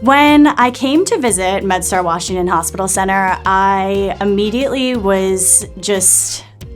When I came to visit MedStar Washington Hospital Center, I immediately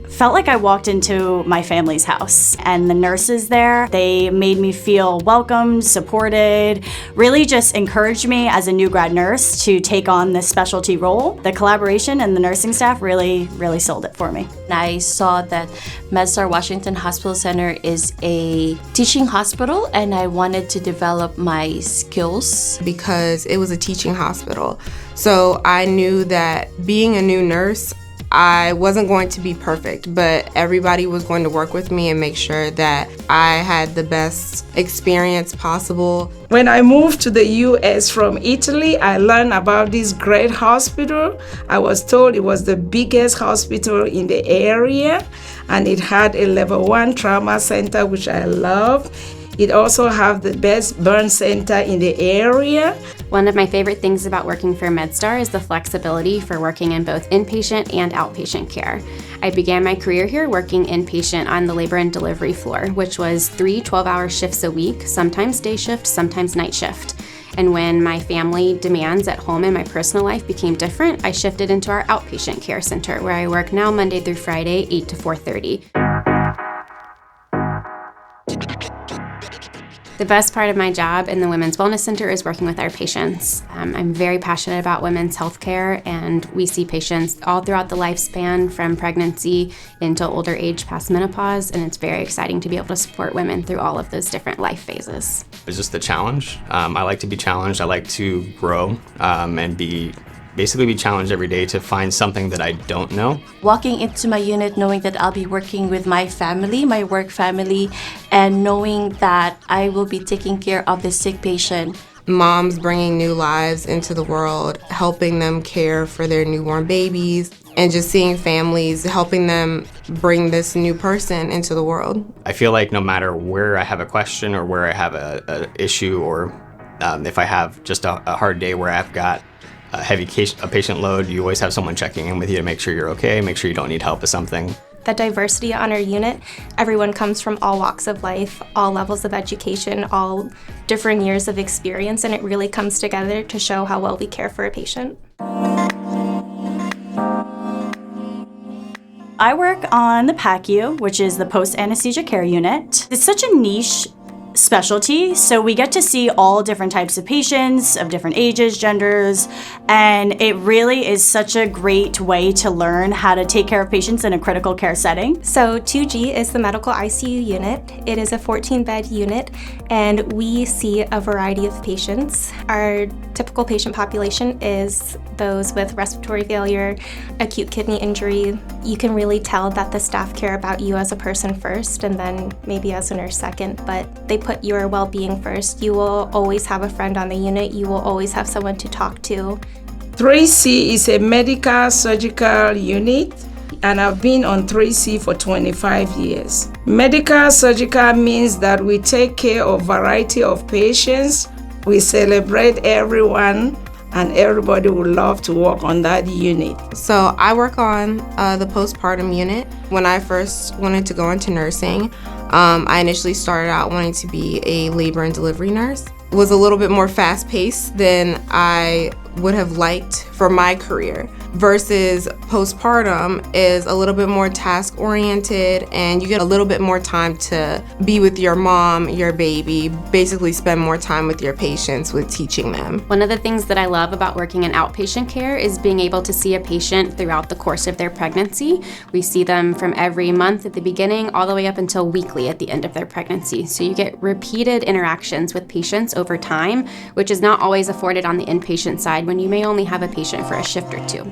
felt like I walked into my family's house. And the nurses there, they made me feel welcomed, supported, really just encouraged me as a new grad nurse to take on this specialty role. The collaboration and the nursing staff really sold it for me. I saw that MedStar Washington Hospital Center is a teaching hospital, and I wanted to develop my skills. Because it was a teaching hospital. So I knew that being a new nurse, I wasn't going to be perfect, but everybody was going to work with me and make sure that I had the best experience possible. When I moved to the US from Italy, I learned about this great hospital. I was told it was the biggest hospital in the area, and it had a level 1 trauma center, which I love. It also have the best burn center in the area. One of my favorite things about working for MedStar is the flexibility for working in both inpatient and outpatient care. I began my career here working inpatient on the labor and delivery floor, which was 3 12-hour shifts a week, sometimes day shift, sometimes night shift. And when my family demands at home and my personal life became different, I shifted into our outpatient care center, where I work now Monday through Friday, 8 to 4:30. The best part of my job in the Women's Wellness Center is working with our patients. I'm very passionate about women's health care, and we see patients all throughout the lifespan, from pregnancy into older age past menopause, and it's very exciting to be able to support women through all of those different life phases. It's just the challenge. I like to be challenged. I like to grow and basically be challenged every day to find something that I don't know. Walking into my unit knowing that I'll be working with my family, my work family, and knowing that I will be taking care of the sick patient. Moms bringing new lives into the world, helping them care for their newborn babies, and just seeing families, helping them bring this new person into the world. I feel like no matter where I have a question or where I have an issue, or if I have just a hard day where I've got a patient load, you always have someone checking in with you to make sure you're okay, make sure you don't need help with something. The diversity on our unit, everyone comes from all walks of life, all levels of education, all different years of experience, and it really comes together to show how well we care for a patient. I work on the PACU, which is the post-anesthesia care unit. It's such a niche specialty, so we get to see all different types of patients of different ages, genders, and it really is such a great way to learn how to take care of patients in a critical care setting. So 2G is the medical ICU unit. It is a 14-bed unit, and we see a variety of patients. Our typical patient population is those with respiratory failure, acute kidney injury. You can really tell that the staff care about you as a person first, and then maybe as a nurse second, but they put your well-being first. You will always have a friend on the unit. You will always have someone to talk to. 3C is a medical surgical unit, and I've been on 3C for 25 years. Medical surgical means that we take care of a variety of patients. We celebrate everyone, and everybody would love to work on that unit. So I work on the postpartum unit. When I first wanted to go into nursing, I initially started out wanting to be a labor and delivery nurse. It was a little bit more fast-paced than I would have liked for my career, versus postpartum is a little bit more task-oriented, and you get a little bit more time to be with your mom, your baby, basically spend more time with your patients with teaching them. One of the things that I love about working in outpatient care is being able to see a patient throughout the course of their pregnancy. We see them from every month at the beginning all the way up until weekly at the end of their pregnancy. So you get repeated interactions with patients over time, which is not always afforded on the inpatient side when you may only have a patient for a shift or two.